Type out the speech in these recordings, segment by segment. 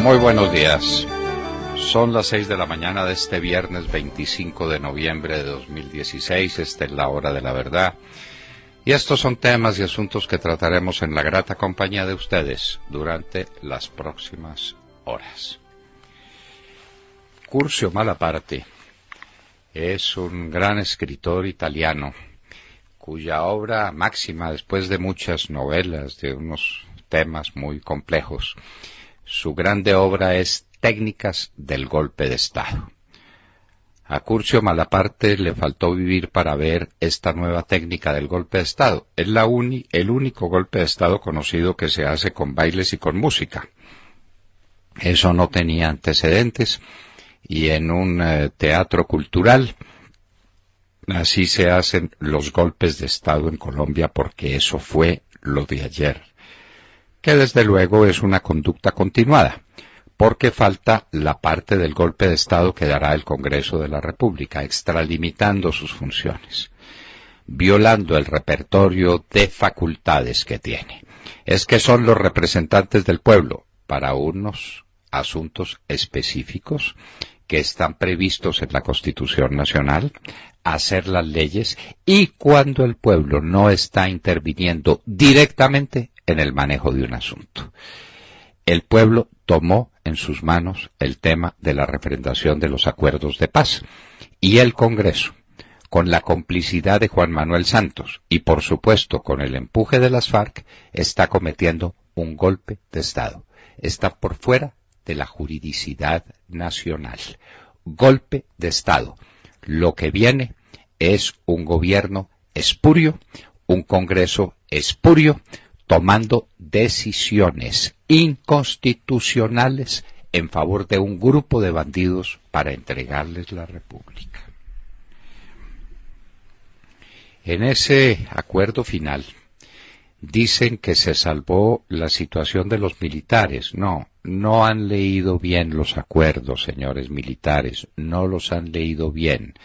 Muy buenos días. Son las 6 de la mañana de este viernes 25 de noviembre de 2016. Esta es la hora de la verdad. Y estos son temas y asuntos que trataremos en la grata compañía de ustedes durante las próximas horas. Curzio Malaparte es un gran escritor italiano cuya obra máxima, después de muchas novelas de unos temas muy complejos, su grande obra es Técnicas del golpe de Estado. A Curzio Malaparte le faltó vivir para ver esta nueva técnica del golpe de Estado. Es el único golpe de Estado conocido que se hace con bailes y con música. Eso no tenía antecedentes y en un teatro cultural así se hacen los golpes de Estado en Colombia, porque eso fue lo de ayer, que desde luego es una conducta continuada, porque falta la parte del golpe de Estado que dará el Congreso de la República, extralimitando sus funciones, violando el repertorio de facultades que tiene. Es que son los representantes del pueblo para unos asuntos específicos que están previstos en la Constitución Nacional, hacer las leyes, y cuando el pueblo no está interviniendo directamente en el manejo de un asunto. El pueblo tomó en sus manos el tema de la refrendación de los acuerdos de paz, y el Congreso, con la complicidad de Juan Manuel Santos y por supuesto con el empuje de las FARC, está cometiendo un golpe de Estado. Está por fuera de la juridicidad nacional. Golpe de Estado. Lo que viene es un gobierno espurio, un Congreso espurio, tomando decisiones inconstitucionales en favor de un grupo de bandidos para entregarles la República. En ese acuerdo final dicen que se salvó la situación de los militares. No han leído bien los acuerdos, señores militares, no los han leído bien.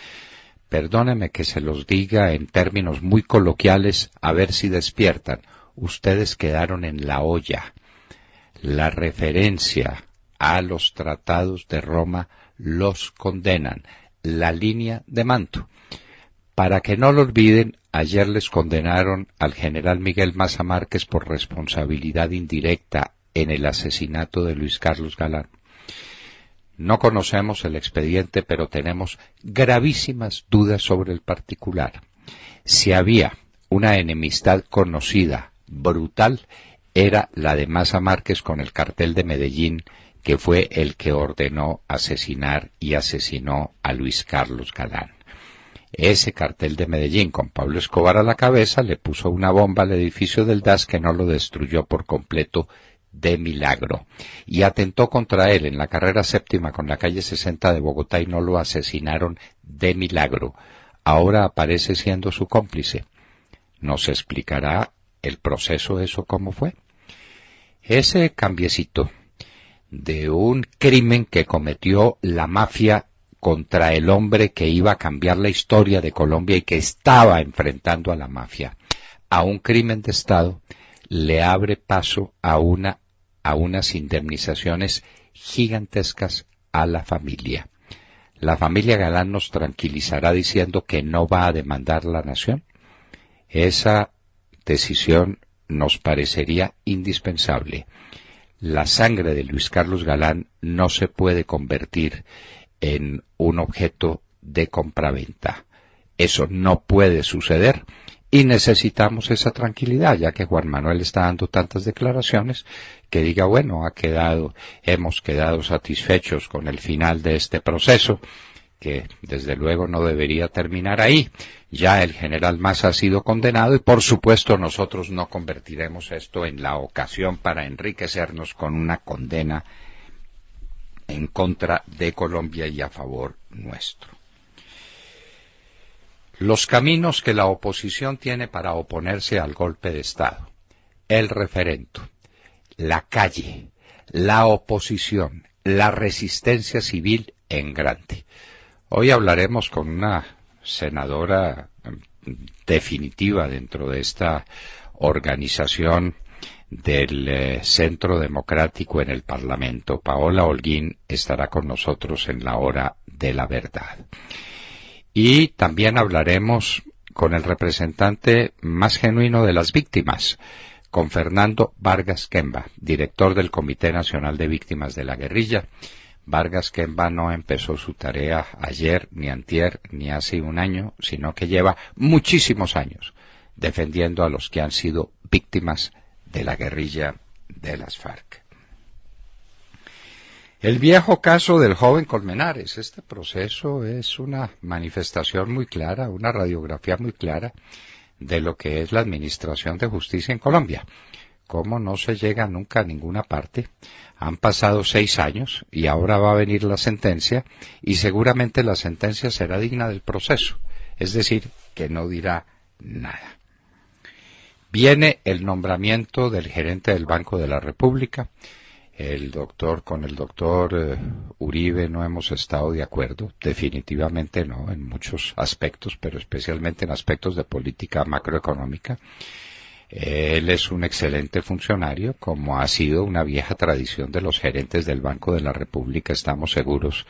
Perdónenme que se los diga en términos muy coloquiales, a ver si despiertan. Ustedes quedaron en la olla. La referencia a los tratados de Roma los condenan. La línea de manto. Para que no lo olviden, ayer les condenaron al general Miguel Maza Márquez por responsabilidad indirecta en el asesinato de Luis Carlos Galán. No conocemos el expediente, pero tenemos gravísimas dudas sobre el particular. Si había una enemistad conocida, brutal, era la de Maza Márquez con el cartel de Medellín, que fue el que ordenó asesinar y asesinó a Luis Carlos Galán. Ese cartel de Medellín, con Pablo Escobar a la cabeza, le puso una bomba al edificio del DAS que no lo destruyó por completo de milagro, y atentó contra él en la carrera séptima con la calle 60 de Bogotá y no lo asesinaron de milagro. Ahora aparece siendo su cómplice. ¿Nos explicará el proceso eso cómo fue? Ese cambiecito de un crimen que cometió la mafia contra el hombre que iba a cambiar la historia de Colombia y que estaba enfrentando a la mafia, a un crimen de Estado, le abre paso a unas indemnizaciones gigantescas a la familia. La familia Galán nos tranquilizará diciendo que no va a demandar la nación. Esa decisión nos parecería indispensable. La sangre de Luis Carlos Galán no se puede convertir en un objeto de compraventa. Eso no puede suceder y necesitamos esa tranquilidad, ya que Juan Manuel está dando tantas declaraciones, que diga, bueno, hemos quedado satisfechos con el final de este proceso, que desde luego no debería terminar ahí. Ya el general Maza ha sido condenado y por supuesto nosotros no convertiremos esto en la ocasión para enriquecernos con una condena en contra de Colombia y a favor nuestro. Los caminos que la oposición tiene para oponerse al golpe de Estado: el referendo, la calle, la oposición, la resistencia civil en grande. Hoy hablaremos con una senadora definitiva dentro de esta organización del Centro Democrático en el Parlamento, Paola Holguín, estará con nosotros en la hora de la verdad. Y también hablaremos con el representante más genuino de las víctimas, con Fernando Vargas Kemba, director del Comité Nacional de Víctimas de la Guerrilla. Vargas Kemba no empezó su tarea ayer, ni antier, ni hace un año, sino que lleva muchísimos años defendiendo a los que han sido víctimas de la guerrilla de las FARC. El viejo caso del joven Colmenares. Este proceso es una manifestación muy clara, una radiografía muy clara de lo que es la administración de justicia en Colombia. Cómo no se llega nunca a ninguna parte. Han pasado 6 años y ahora va a venir la sentencia y seguramente la sentencia será digna del proceso, es decir, que no dirá nada. Viene el nombramiento del gerente del Banco de la República. Con el doctor Uribe no hemos estado de acuerdo, definitivamente no, en muchos aspectos, pero especialmente en aspectos de política macroeconómica. Él es un excelente funcionario, como ha sido una vieja tradición de los gerentes del Banco de la República. Estamos seguros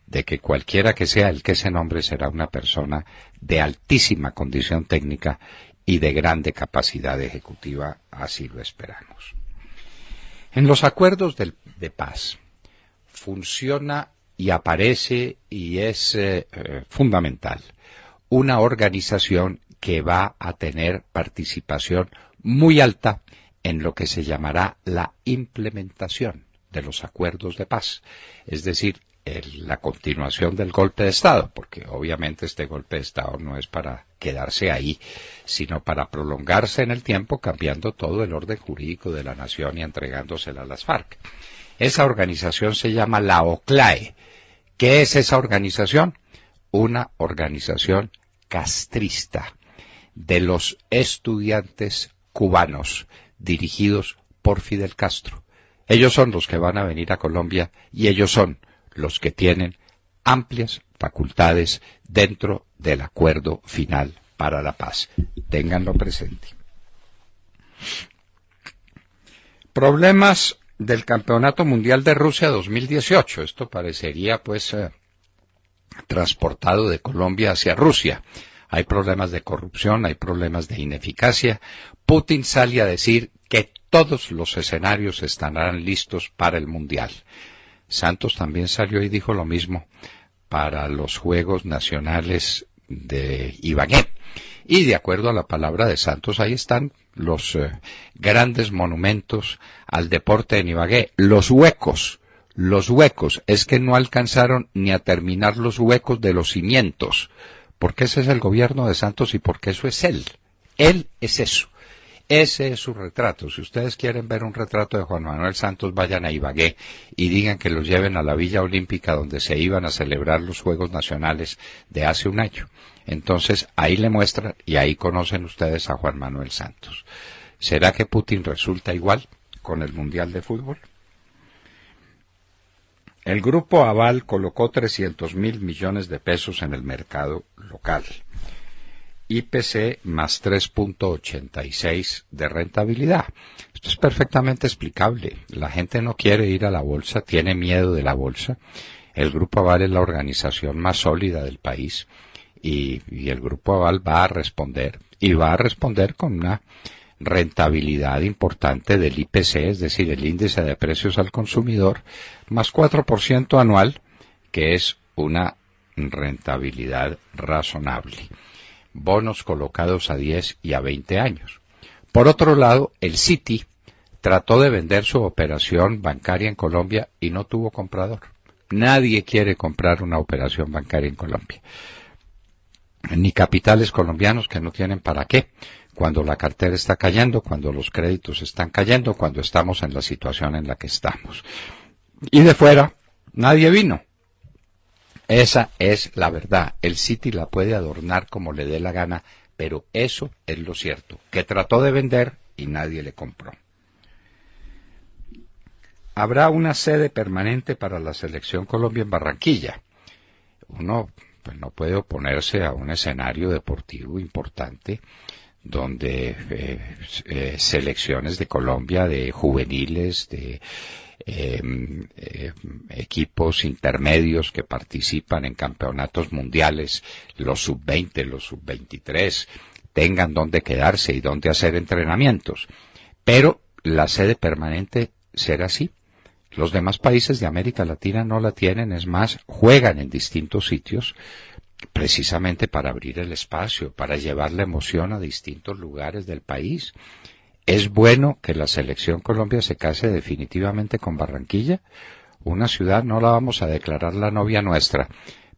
de que cualquiera que sea el que se nombre será una persona de altísima condición técnica y de grande capacidad ejecutiva, así lo esperamos. En los acuerdos de paz funciona y aparece y es fundamental una organización que va a tener participación muy alta en lo que se llamará la implementación de los acuerdos de paz, es decir, la continuación del golpe de Estado, porque obviamente este golpe de Estado no es para quedarse ahí, sino para prolongarse en el tiempo, cambiando todo el orden jurídico de la nación y entregándosela a las FARC. Esa organización se llama la OCLAE. ¿Qué es esa organización? Una organización castrista de los estudiantes cubanos dirigidos por Fidel Castro. Ellos son los que van a venir a Colombia y ellos son los que tienen amplias facultades dentro del acuerdo final para la paz. Ténganlo presente. Problemas del Campeonato Mundial de Rusia 2018. Esto parecería transportado de Colombia hacia Rusia. Hay problemas de corrupción, hay problemas de ineficacia. Putin sale a decir que todos los escenarios estarán listos para el Mundial. Santos también salió y dijo lo mismo para los Juegos Nacionales de Ibagué. Y de acuerdo a la palabra de Santos, ahí están los grandes monumentos al deporte en Ibagué. Los huecos, es que no alcanzaron ni a terminar los huecos de los cimientos, porque ese es el gobierno de Santos y porque eso es él. Él es eso. Ese es su retrato. Si ustedes quieren ver un retrato de Juan Manuel Santos, vayan a Ibagué y digan que los lleven a la Villa Olímpica donde se iban a celebrar los Juegos Nacionales de hace un año. Entonces, ahí le muestran y ahí conocen ustedes a Juan Manuel Santos. ¿Será que Putin resulta igual con el Mundial de Fútbol? El Grupo Aval colocó 300.000 millones de pesos en el mercado local. IPC más 3.86 de rentabilidad. Esto es perfectamente explicable. La gente no quiere ir a la bolsa, tiene miedo de la bolsa. El Grupo Aval es la organización más sólida del país y el Grupo Aval va a responder con una rentabilidad importante del IPC, es decir, el índice de precios al consumidor, más 4% anual, que es una rentabilidad razonable. Bonos colocados a 10 y a 20 años. Por otro lado, el Citi trató de vender su operación bancaria en Colombia y no tuvo comprador. Nadie quiere comprar una operación bancaria en Colombia. Ni capitales colombianos que no tienen para qué, cuando la cartera está cayendo, cuando los créditos están cayendo, cuando estamos en la situación en la que estamos. Y de fuera, nadie vino. Esa es la verdad. El Citi la puede adornar como le dé la gana, pero eso es lo cierto, que trató de vender y nadie le compró. Habrá una sede permanente para la Selección Colombia en Barranquilla. Uno no puede oponerse a un escenario deportivo importante donde selecciones de Colombia, de juveniles, de equipos intermedios que participan en campeonatos mundiales, los sub-20, los sub-23, tengan dónde quedarse y dónde hacer entrenamientos. Pero la sede permanente será así. Los demás países de América Latina no la tienen, es más, juegan en distintos sitios precisamente para abrir el espacio, para llevar la emoción a distintos lugares del país. ¿Es bueno que la selección Colombia se case definitivamente con Barranquilla? Una ciudad no la vamos a declarar la novia nuestra,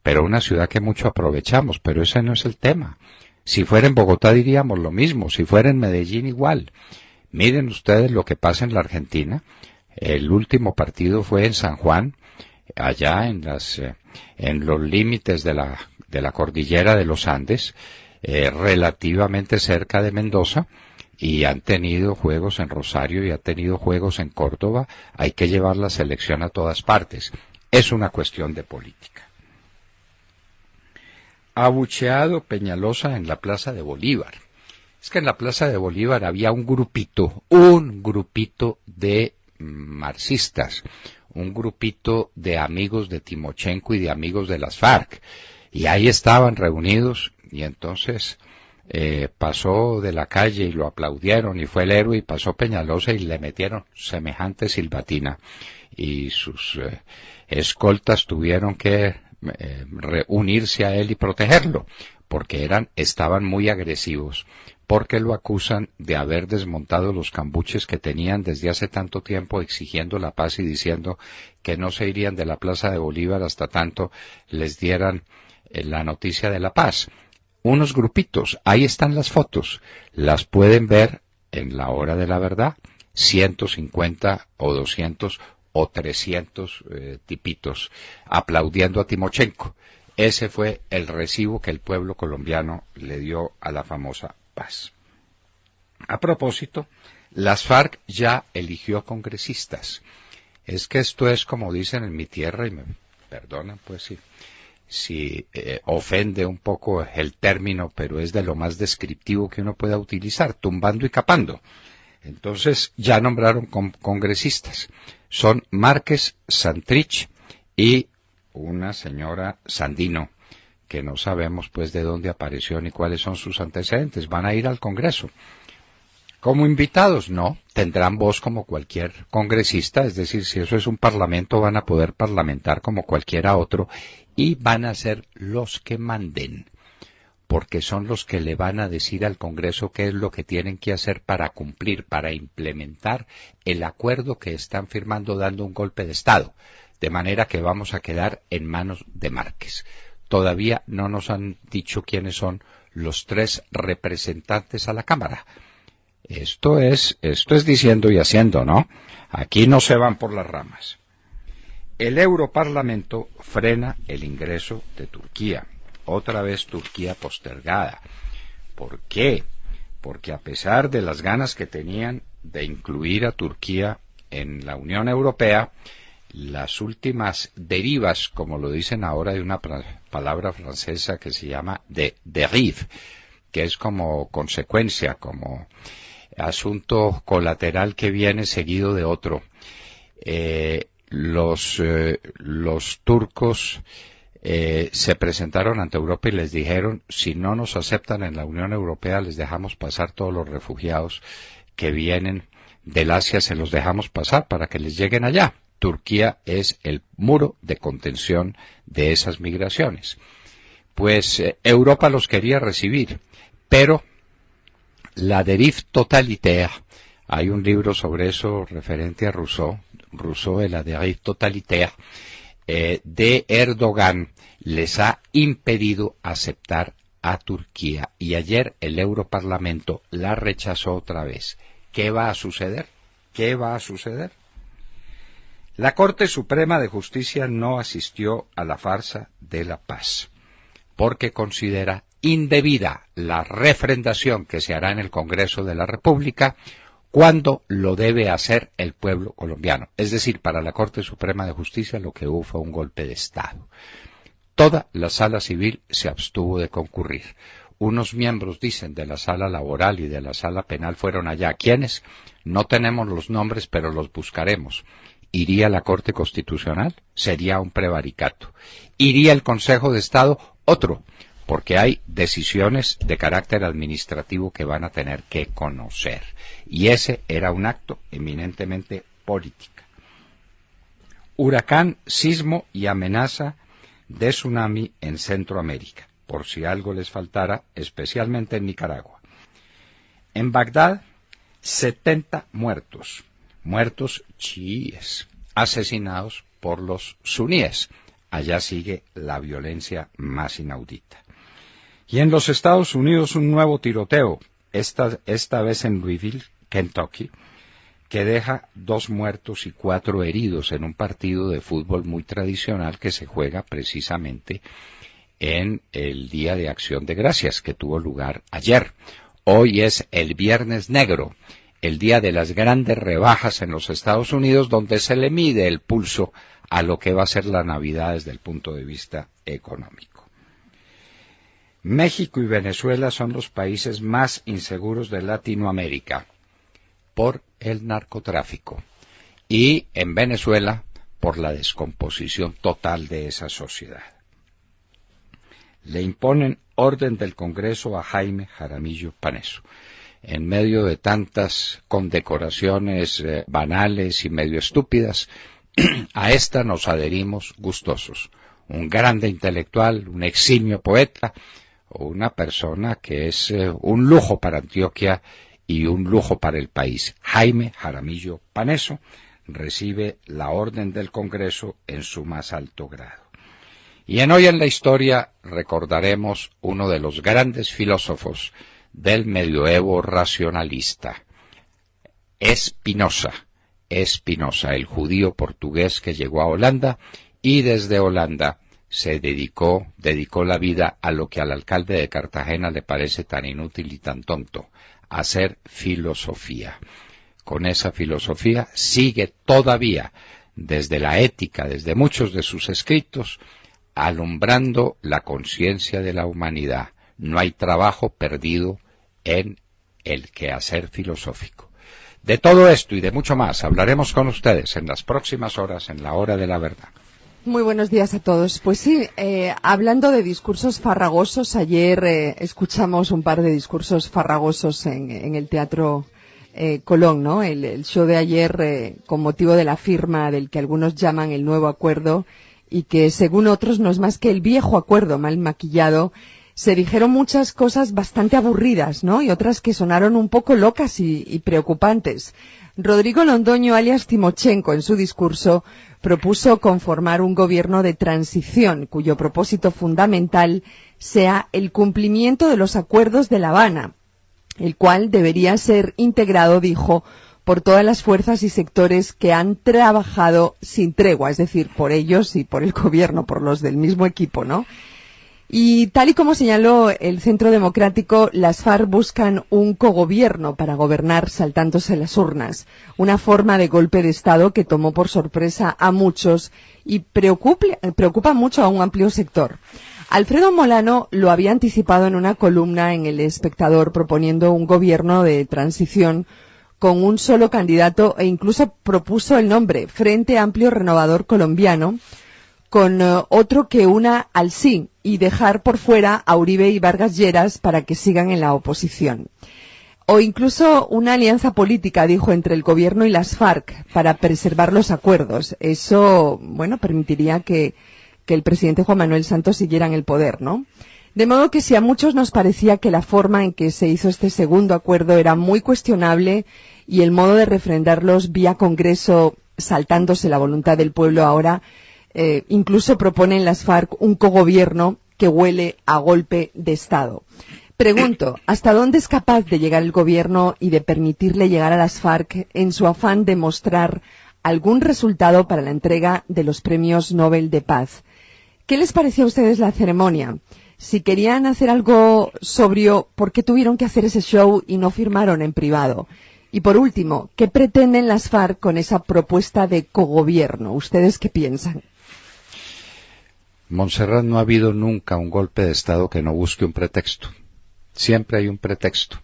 pero una ciudad que mucho aprovechamos, pero ese no es el tema. Si fuera en Bogotá diríamos lo mismo, si fuera en Medellín igual. Miren ustedes lo que pasa en la Argentina. El último partido fue en San Juan, allá en los límites de la cordillera de los Andes, relativamente cerca de Mendoza, y han tenido juegos en Rosario y han tenido juegos en Córdoba. Hay que llevar la selección a todas partes. Es una cuestión de política. Abucheado Peñalosa en la Plaza de Bolívar. Es que en la Plaza de Bolívar había un grupito de marxistas, un grupito de amigos de Timochenko y de amigos de las FARC, y ahí estaban reunidos, y entonces pasó de la calle y lo aplaudieron, y fue el héroe, y pasó Peñalosa y le metieron semejante silbatina, y sus escoltas tuvieron que unirse a él y protegerlo, porque estaban muy agresivos, porque lo acusan de haber desmontado los cambuches que tenían desde hace tanto tiempo exigiendo la paz y diciendo que no se irían de la Plaza de Bolívar hasta tanto les dieran la noticia de la paz. Unos grupitos, ahí están las fotos, las pueden ver en la hora de la verdad, 150 o 200 o 300 tipitos aplaudiendo a Timochenko. Ese fue el recibo que el pueblo colombiano le dio a la famosa paz. A propósito, las FARC ya eligió congresistas. Es que esto es como dicen en mi tierra, y me perdonan pues si ofende un poco el término, pero es de lo más descriptivo que uno pueda utilizar, tumbando y capando. Entonces ya nombraron congresistas. Son Márquez, Santrich y una señora Sandino, que no sabemos pues de dónde apareció ni cuáles son sus antecedentes. Van a ir al Congreso. ¿Como invitados? No, tendrán voz como cualquier congresista, es decir, si eso es un parlamento van a poder parlamentar como cualquiera otro y van a ser los que manden, porque son los que le van a decir al Congreso qué es lo que tienen que hacer para cumplir, para implementar el acuerdo que están firmando dando un golpe de Estado, de manera que vamos a quedar en manos de Márquez. Todavía no nos han dicho quiénes son los 3 representantes a la Cámara. Esto es diciendo y haciendo, ¿no? Aquí no se van por las ramas. El Europarlamento frena el ingreso de Turquía. Otra vez Turquía postergada. ¿Por qué? Porque a pesar de las ganas que tenían de incluir a Turquía en la Unión Europea, las últimas derivas, como lo dicen ahora, de una palabra francesa que se llama dérive, que es como consecuencia, como asunto colateral que viene seguido de otro. Los turcos se presentaron ante Europa y les dijeron, si no nos aceptan en la Unión Europea, les dejamos pasar todos los refugiados que vienen del Asia, se los dejamos pasar para que les lleguen allá. Turquía es el muro de contención de esas migraciones. Pues Europa los quería recibir, pero la dérive totalitaire, hay un libro sobre eso referente a Rousseau de la dérive totalitaire, de Erdogan, les ha impedido aceptar a Turquía y ayer el Europarlamento la rechazó otra vez. ¿Qué va a suceder? ¿Qué va a suceder? La Corte Suprema de Justicia no asistió a la farsa de la paz, porque considera indebida la refrendación que se hará en el Congreso de la República cuando lo debe hacer el pueblo colombiano. Es decir, para la Corte Suprema de Justicia lo que hubo fue un golpe de Estado. Toda la sala civil se abstuvo de concurrir. unos miembros, dicen, de la sala laboral y de la sala penal fueron allá. ¿Quiénes? No tenemos los nombres, pero los buscaremos. ¿Iría la Corte Constitucional? Sería un prevaricato. ¿Iría el Consejo de Estado? Otro, porque hay decisiones de carácter administrativo que van a tener que conocer. Y ese era un acto eminentemente político. Huracán, sismo y amenaza de tsunami en Centroamérica, por si algo les faltara, especialmente en Nicaragua. En Bagdad, 70 muertos chiíes, asesinados por los suníes. Allá sigue la violencia más inaudita. Y en los Estados Unidos un nuevo tiroteo, esta vez en Louisville, Kentucky, que deja 2 muertos y 4 heridos en un partido de fútbol muy tradicional que se juega precisamente en el Día de Acción de Gracias, que tuvo lugar ayer. Hoy es el Viernes Negro, el día de las grandes rebajas en los Estados Unidos, donde se le mide el pulso a lo que va a ser la Navidad desde el punto de vista económico. México y Venezuela son los países más inseguros de Latinoamérica por el narcotráfico, y en Venezuela por la descomposición total de esa sociedad. Le imponen orden del Congreso a Jaime Jaramillo Paneso. En medio de tantas condecoraciones banales y medio estúpidas, a esta nos adherimos gustosos. Un grande intelectual, un eximio poeta, o una persona que es un lujo para Antioquia y un lujo para el país. Jaime Jaramillo Paneso recibe la orden del Congreso en su más alto grado. Y en Hoy en la Historia recordaremos uno de los grandes filósofos del medioevo racionalista, Spinoza, el judío portugués que llegó a Holanda y desde Holanda se dedicó la vida a lo que al alcalde de Cartagena le parece tan inútil y tan tonto, hacer filosofía. Con esa filosofía sigue todavía, desde la ética, desde muchos de sus escritos, alumbrando la conciencia de la humanidad. No hay trabajo perdido en el quehacer filosófico. De todo esto y de mucho más hablaremos con ustedes en las próximas horas, en la Hora de la Verdad. Muy buenos días a todos. Pues sí, hablando de discursos farragosos, ayer escuchamos un par de discursos farragosos en el Teatro Colón, ¿no? El show de ayer con motivo de la firma del que algunos llaman el nuevo acuerdo y que según otros no es más que el viejo acuerdo mal maquillado. Se dijeron muchas cosas bastante aburridas, ¿no? Y otras que sonaron un poco locas y preocupantes. Rodrigo Londoño, alias Timochenko, en su discurso propuso conformar un gobierno de transición cuyo propósito fundamental sea el cumplimiento de los acuerdos de La Habana, el cual debería ser integrado, dijo, por todas las fuerzas y sectores que han trabajado sin tregua, es decir, por ellos y por el gobierno, por los del mismo equipo, ¿no? Y tal y como señaló el Centro Democrático, las FARC buscan un cogobierno para gobernar saltándose las urnas, una forma de golpe de Estado que tomó por sorpresa a muchos y preocupa mucho a un amplio sector. Alfredo Molano lo había anticipado en una columna en El Espectador proponiendo un gobierno de transición con un solo candidato e incluso propuso el nombre Frente Amplio Renovador Colombiano, con otro que una al sí y dejar por fuera a Uribe y Vargas Lleras para que sigan en la oposición. O incluso una alianza política, dijo, entre el gobierno y las FARC para preservar los acuerdos. Eso, bueno, permitiría que el presidente Juan Manuel Santos siguiera en el poder, ¿no? De modo que si a muchos nos parecía que la forma en que se hizo este segundo acuerdo era muy cuestionable y el modo de refrendarlos vía Congreso saltándose la voluntad del pueblo ahora, incluso proponen las FARC un cogobierno que huele a golpe de Estado. Pregunto, ¿hasta dónde es capaz de llegar el gobierno y de permitirle llegar a las FARC en su afán de mostrar algún resultado para la entrega de los premios Nobel de Paz? ¿Qué les pareció a ustedes la ceremonia? Si querían hacer algo sobrio, ¿por qué tuvieron que hacer ese show y no firmaron en privado? Y por último, ¿qué pretenden las FARC con esa propuesta de cogobierno? ¿Ustedes qué piensan? Montserrat, no ha habido nunca un golpe de Estado que no busque un pretexto. Siempre hay un pretexto.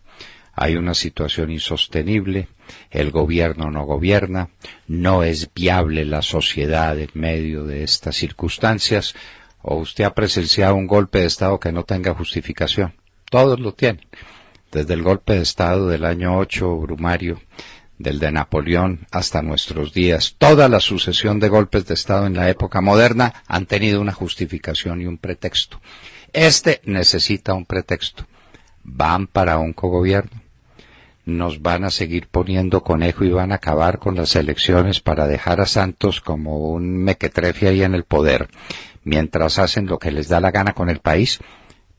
Hay una situación insostenible, el gobierno no gobierna, no es viable la sociedad en medio de estas circunstancias, o usted ha presenciado un golpe de Estado que no tenga justificación. Todos lo tienen. Desde el golpe de Estado del año 8, brumario, del de Napoleón hasta nuestros días, toda la sucesión de golpes de Estado en la época moderna han tenido una justificación y un pretexto. Este necesita un pretexto. Van para un cogobierno. Nos van a seguir poniendo conejo y van a acabar con las elecciones para dejar a Santos como un mequetrefe ahí en el poder, mientras hacen lo que les da la gana con el país.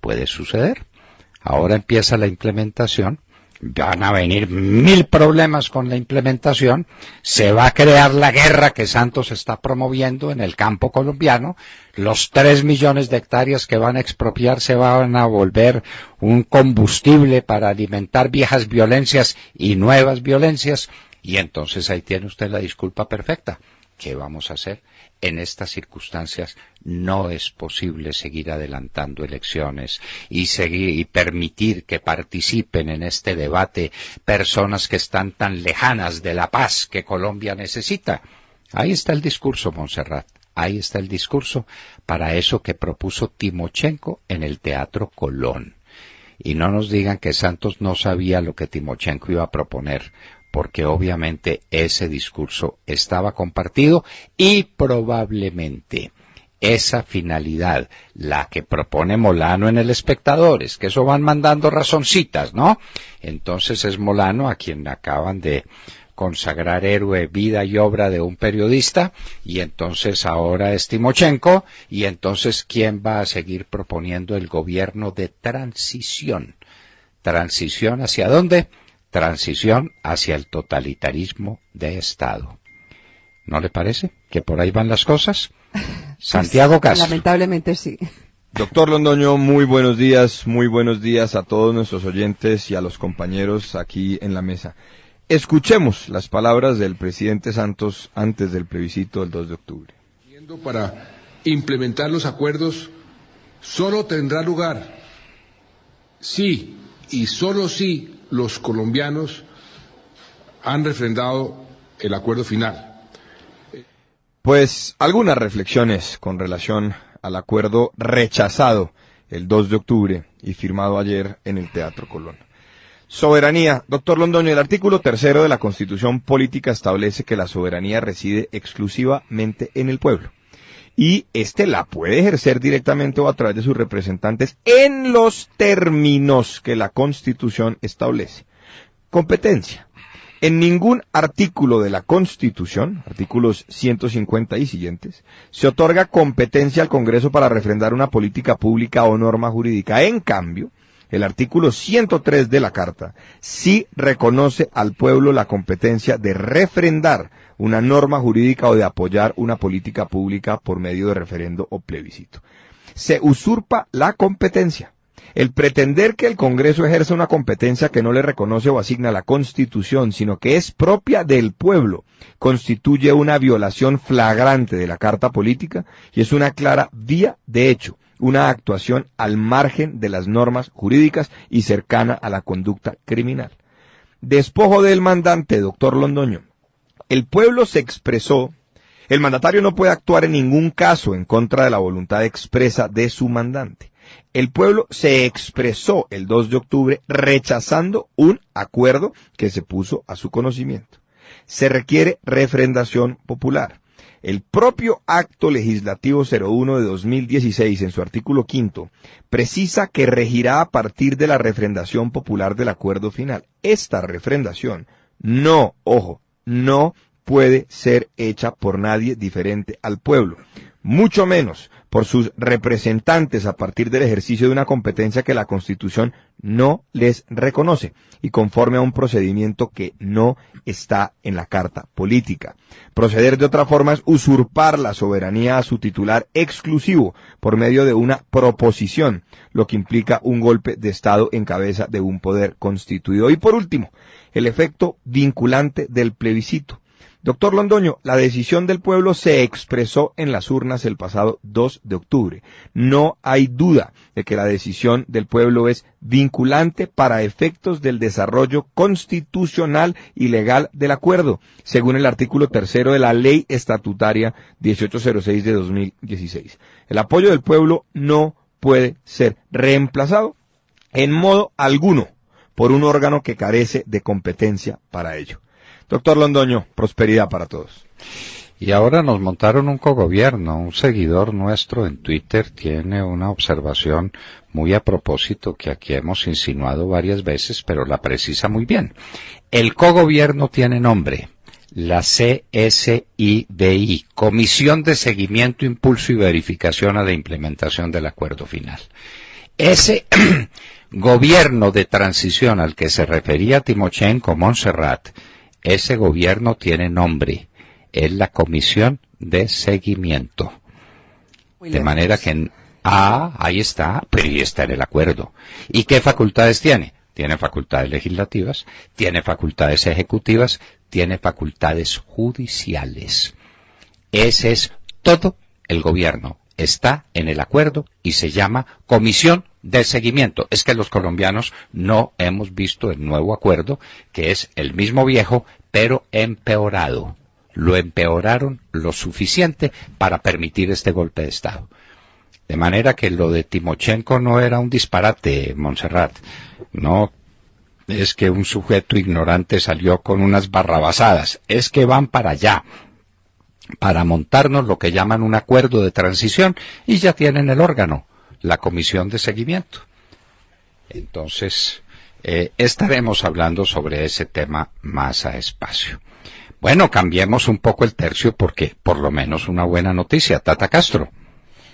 Puede suceder. Ahora empieza la implementación, van a venir 1000 problemas con la implementación, se va a crear la guerra que Santos está promoviendo en el campo colombiano, los 3 millones de hectáreas que van a expropiar se van a volver un combustible para alimentar viejas violencias y nuevas violencias, y entonces ahí tiene usted la disculpa perfecta. ¿Qué vamos a hacer? En estas circunstancias no es posible seguir adelantando elecciones y permitir que participen en este debate personas que están tan lejanas de la paz que Colombia necesita. Ahí está el discurso, Montserrat. Ahí está el discurso para eso que propuso Timochenko en el Teatro Colón. Y no nos digan que Santos no sabía lo que Timochenko iba a proponer, porque obviamente ese discurso estaba compartido y probablemente esa finalidad, la que propone Molano en El Espectador, es que eso van mandando razoncitas, ¿no? Entonces es Molano a quien acaban de consagrar héroe, vida y obra de un periodista, y entonces ahora es Timochenko, y entonces ¿quién va a seguir proponiendo el gobierno de transición? ¿Transición hacia dónde? Transición hacia el totalitarismo de Estado. ¿No le parece que por ahí van las cosas? Santiago Castro. Lamentablemente sí. Doctor Londoño, muy buenos días a todos nuestros oyentes y a los compañeros aquí en la mesa. Escuchemos las palabras del presidente Santos antes del plebiscito del 2 de octubre. Para implementar los acuerdos solo tendrá lugar si y solo si los colombianos han refrendado el acuerdo final. Pues algunas reflexiones con relación al acuerdo rechazado el 2 de octubre y firmado ayer en el Teatro Colón. Soberanía. Doctor Londoño, el artículo 3 de la Constitución Política establece que la soberanía reside exclusivamente en el pueblo. Y éste la puede ejercer directamente o a través de sus representantes en los términos que la Constitución establece. Competencia. En ningún artículo de la Constitución, artículos 150 y siguientes, se otorga competencia al Congreso para refrendar una política pública o norma jurídica. En cambio, el artículo 103 de la Carta sí reconoce al pueblo la competencia de refrendar una norma jurídica o de apoyar una política pública por medio de referendo o plebiscito. Se usurpa la competencia. El pretender que el Congreso ejerza una competencia que no le reconoce o asigna la Constitución, sino que es propia del pueblo, constituye una violación flagrante de la Carta Política y es una clara vía de hecho, una actuación al margen de las normas jurídicas y cercana a la conducta criminal. Despojo del mandante, doctor Londoño. El pueblo se expresó, el mandatario no puede actuar en ningún caso en contra de la voluntad expresa de su mandante. El pueblo se expresó el 2 de octubre rechazando un acuerdo que se puso a su conocimiento. Se requiere refrendación popular. El propio Acto Legislativo 01 de 2016, en su artículo 5, precisa que regirá a partir de la refrendación popular del acuerdo final. Esta refrendación no puede ser hecha por nadie diferente al pueblo, mucho menos por sus representantes a partir del ejercicio de una competencia que la Constitución no les reconoce y conforme a un procedimiento que no está en la Carta Política. Proceder de otra forma es usurpar la soberanía a su titular exclusivo por medio de una proposición, lo que implica un golpe de Estado en cabeza de un poder constituido. Y por último, el efecto vinculante del plebiscito. Doctor Londoño, la decisión del pueblo se expresó en las urnas el pasado 2 de octubre. No hay duda de que la decisión del pueblo es vinculante para efectos del desarrollo constitucional y legal del acuerdo, según el artículo 3 de la Ley Estatutaria 1806 de 2016. El apoyo del pueblo no puede ser reemplazado en modo alguno por un órgano que carece de competencia para ello. Doctor Londoño, prosperidad para todos. Y ahora nos montaron un cogobierno. Un seguidor nuestro en Twitter tiene una observación muy a propósito que aquí hemos insinuado varias veces, pero la precisa muy bien. El cogobierno tiene nombre, la CSIDI, Comisión de Seguimiento, Impulso y Verificación a la Implementación del Acuerdo Final. Ese gobierno de transición al que se refería Timochenko Montserrat, ese gobierno tiene nombre, es la Comisión de Seguimiento. De manera que, ahí está, pero ahí está en el acuerdo. ¿Y qué facultades tiene? Tiene facultades legislativas, tiene facultades ejecutivas, tiene facultades judiciales. Ese es todo el gobierno. Está en el acuerdo y se llama Comisión de Seguimiento. Es que los colombianos no hemos visto el nuevo acuerdo, que es el mismo viejo, pero empeorado. Lo empeoraron lo suficiente para permitir este golpe de Estado. De manera que lo de Timochenko no era un disparate, Montserrat. No es que un sujeto ignorante salió con unas barrabasadas. Es que van para allá, para montarnos lo que llaman un acuerdo de transición, y ya tienen el órgano, la Comisión de Seguimiento. Entonces, estaremos hablando sobre ese tema más a espacio. Bueno, cambiemos un poco el tercio porque por lo menos una buena noticia. Tata Castro.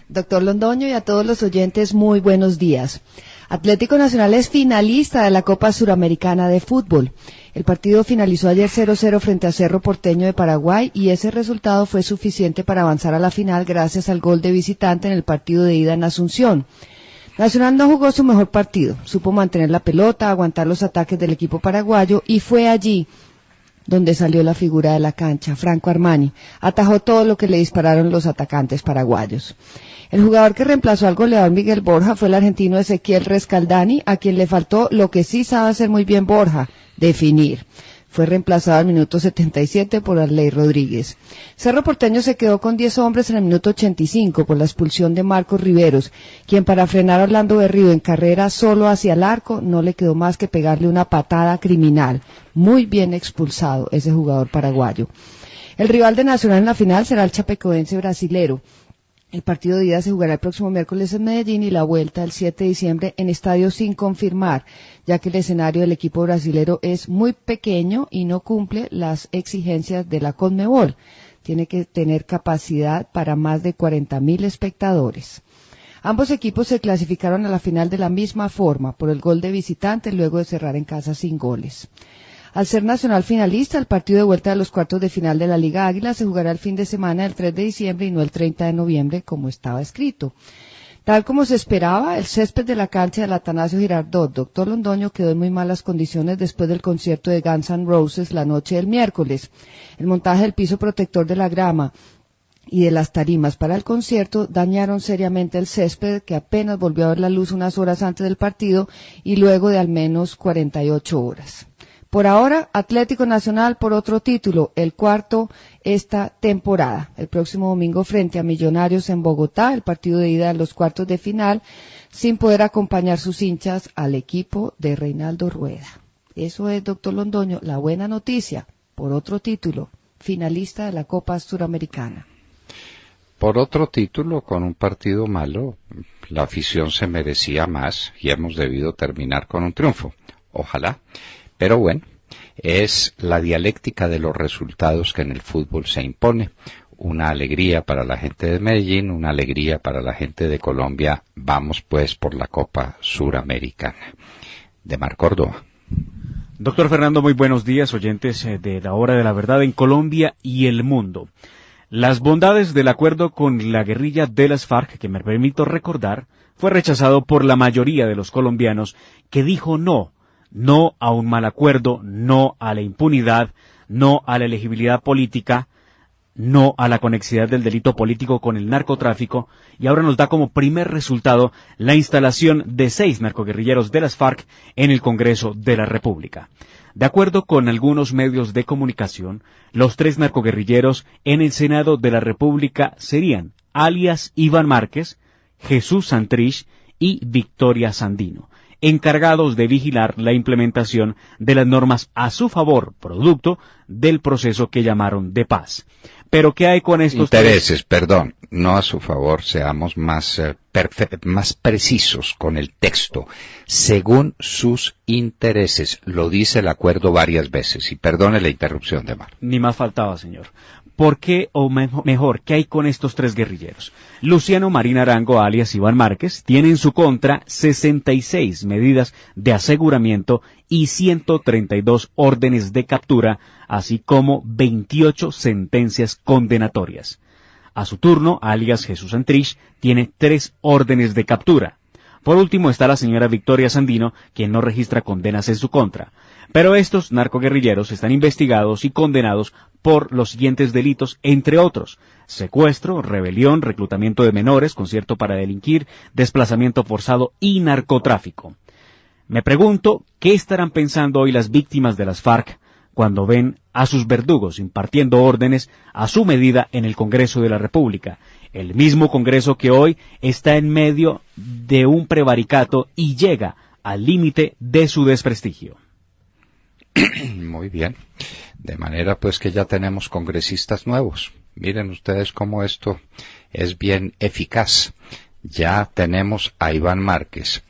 Doctor Londoño y a todos los oyentes, muy buenos días. Atlético Nacional es finalista de la Copa Suramericana de Fútbol. El partido finalizó ayer 0-0 frente a Cerro Porteño de Paraguay y ese resultado fue suficiente para avanzar a la final gracias al gol de visitante en el partido de ida en Asunción. Nacional no jugó su mejor partido, supo mantener la pelota, aguantar los ataques del equipo paraguayo y fue allí donde salió la figura de la cancha, Franco Armani. Atajó todo lo que le dispararon los atacantes paraguayos. El jugador que reemplazó al goleador Miguel Borja fue el argentino Ezequiel Rescaldani, a quien le faltó lo que sí sabe hacer muy bien Borja, definir. Fue reemplazado al minuto 77 por Arley Rodríguez. Cerro Porteño se quedó con 10 hombres en el minuto 85 por la expulsión de Marcos Riveros, quien para frenar a Orlando Berrío en carrera solo hacia el arco no le quedó más que pegarle una patada criminal. Muy bien expulsado ese jugador paraguayo. El rival de Nacional en la final será el chapecoense brasilero. El partido de ida se jugará el próximo miércoles en Medellín y la vuelta el 7 de diciembre en estadio sin confirmar, ya que el escenario del equipo brasilero es muy pequeño y no cumple las exigencias de la Conmebol. Tiene que tener capacidad para más de 40.000 espectadores. Ambos equipos se clasificaron a la final de la misma forma, por el gol de visitante luego de cerrar en casa sin goles. Al ser Nacional finalista, el partido de vuelta de los cuartos de final de la Liga Águila se jugará el fin de semana del 3 de diciembre y no el 30 de noviembre como estaba escrito. Tal como se esperaba, el césped de la cancha del Atanasio Girardot, Doctor Londoño, quedó en muy malas condiciones después del concierto de Guns N' Roses la noche del miércoles. El montaje del piso protector de la grama y de las tarimas para el concierto dañaron seriamente el césped, que apenas volvió a ver la luz unas horas antes del partido y luego de al menos 48 horas. Por ahora, Atlético Nacional por otro título, el cuarto esta temporada. El próximo domingo frente a Millonarios en Bogotá, el partido de ida a los cuartos de final, sin poder acompañar sus hinchas al equipo de Reinaldo Rueda. Eso es, doctor Londoño, la buena noticia. Por otro título, finalista de la Copa Suramericana. Por otro título, con un partido malo, la afición se merecía más y hemos debido terminar con un triunfo. Ojalá. Pero bueno, es la dialéctica de los resultados que en el fútbol se impone. Una alegría para la gente de Medellín, una alegría para la gente de Colombia. Vamos pues por la Copa Suramericana. De Mar Córdoba. Doctor Fernando, muy buenos días, oyentes de la Hora de la Verdad en Colombia y el mundo. Las bondades del acuerdo con la guerrilla de las FARC, que me permito recordar, fue rechazado por la mayoría de los colombianos, que dijo no a un mal acuerdo, no a la impunidad, no a la elegibilidad política, no a la conexidad del delito político con el narcotráfico, y ahora nos da como primer resultado la instalación de 6 narcoguerrilleros de las FARC en el Congreso de la República. De acuerdo con algunos medios de comunicación, los 3 narcoguerrilleros en el Senado de la República serían alias Iván Márquez, Jesús Santrich y Victoria Sandino, encargados de vigilar la implementación de las normas a su favor, producto del proceso que llamaron de paz. Pero ¿qué hay con estos intereses? Perdón, no a su favor, seamos más precisos con el texto. Según sus intereses, lo dice el acuerdo varias veces, y perdone la interrupción de Mar. Ni más faltaba, señor. ¿Por qué, o mejor, qué hay con estos 3 guerrilleros? Luciano Marín Arango, alias Iván Márquez, tiene en su contra 66 medidas de aseguramiento y 132 órdenes de captura, así como 28 sentencias condenatorias. A su turno, alias Jesús Santrich, tiene 3 órdenes de captura. Por último está la señora Victoria Sandino, quien no registra condenas en su contra. Pero estos narcoguerrilleros están investigados y condenados por los siguientes delitos, entre otros: secuestro, rebelión, reclutamiento de menores, concierto para delinquir, desplazamiento forzado y narcotráfico. Me pregunto, ¿qué estarán pensando hoy las víctimas de las FARC cuando ven a sus verdugos impartiendo órdenes a su medida en el Congreso de la República? El mismo Congreso que hoy está en medio de un prevaricato y llega al límite de su desprestigio. Muy bien. De manera pues que ya tenemos congresistas nuevos. Miren ustedes cómo esto es bien eficaz. Ya tenemos a Iván Márquez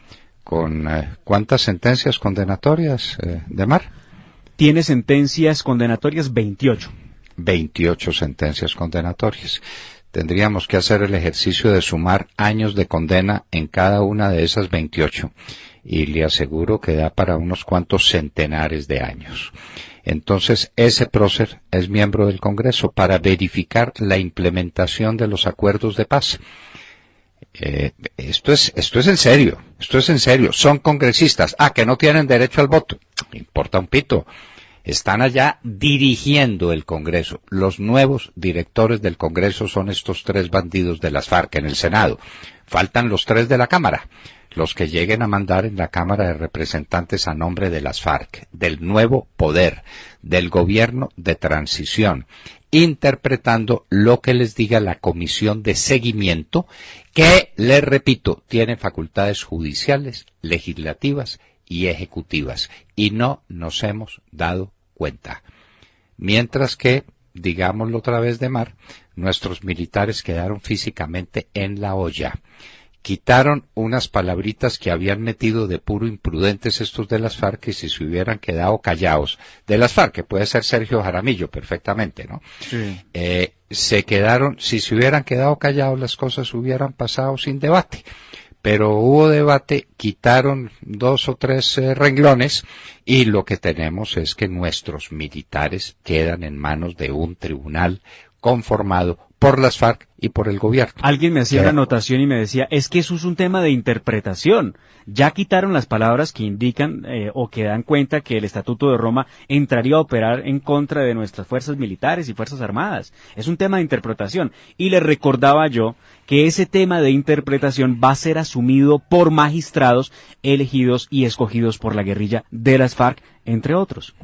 con ¿cuántas sentencias condenatorias, de Mar? Tiene sentencias condenatorias 28. 28 sentencias condenatorias. Tendríamos que hacer el ejercicio de sumar años de condena en cada una de esas 28. Y le aseguro que da para unos cuantos centenares de años. Entonces, ese prócer es miembro del Congreso para verificar la implementación de los acuerdos de paz. Esto es en serio, son congresistas, que no tienen derecho al voto, importa un pito, están allá dirigiendo el Congreso. Los nuevos directores del Congreso son estos 3 bandidos de las FARC en el Senado. Faltan los 3 de la Cámara, los que lleguen a mandar en la Cámara de Representantes a nombre de las FARC, del nuevo poder, del gobierno de transición, interpretando lo que les diga la Comisión de Seguimiento, que, les repito, tiene facultades judiciales, legislativas y ejecutivas, y no nos hemos dado cuenta. Mientras que, digámoslo otra vez de Mar, nuestros militares quedaron físicamente en la olla. Quitaron unas palabritas que habían metido de puro imprudentes estos de las FARC, y si se hubieran quedado callados, de las FARC, que puede ser Sergio Jaramillo perfectamente, ¿no? Sí. Si se hubieran quedado callados, las cosas hubieran pasado sin debate. Pero hubo debate, quitaron 2 o 3 renglones, y lo que tenemos es que nuestros militares quedan en manos de un tribunal conformado por las FARC y por el gobierno. Alguien me hacía una anotación y me decía, es que eso es un tema de interpretación. Ya quitaron las palabras que indican o que dan cuenta que el Estatuto de Roma entraría a operar en contra de nuestras fuerzas militares y fuerzas armadas. Es un tema de interpretación. Y le recordaba yo que ese tema de interpretación va a ser asumido por magistrados elegidos y escogidos por la guerrilla de las FARC, entre otros.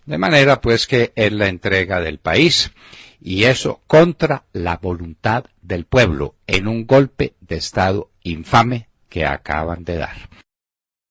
De manera pues que es la entrega del país, y eso contra la voluntad del pueblo, en un golpe de Estado infame que acaban de dar.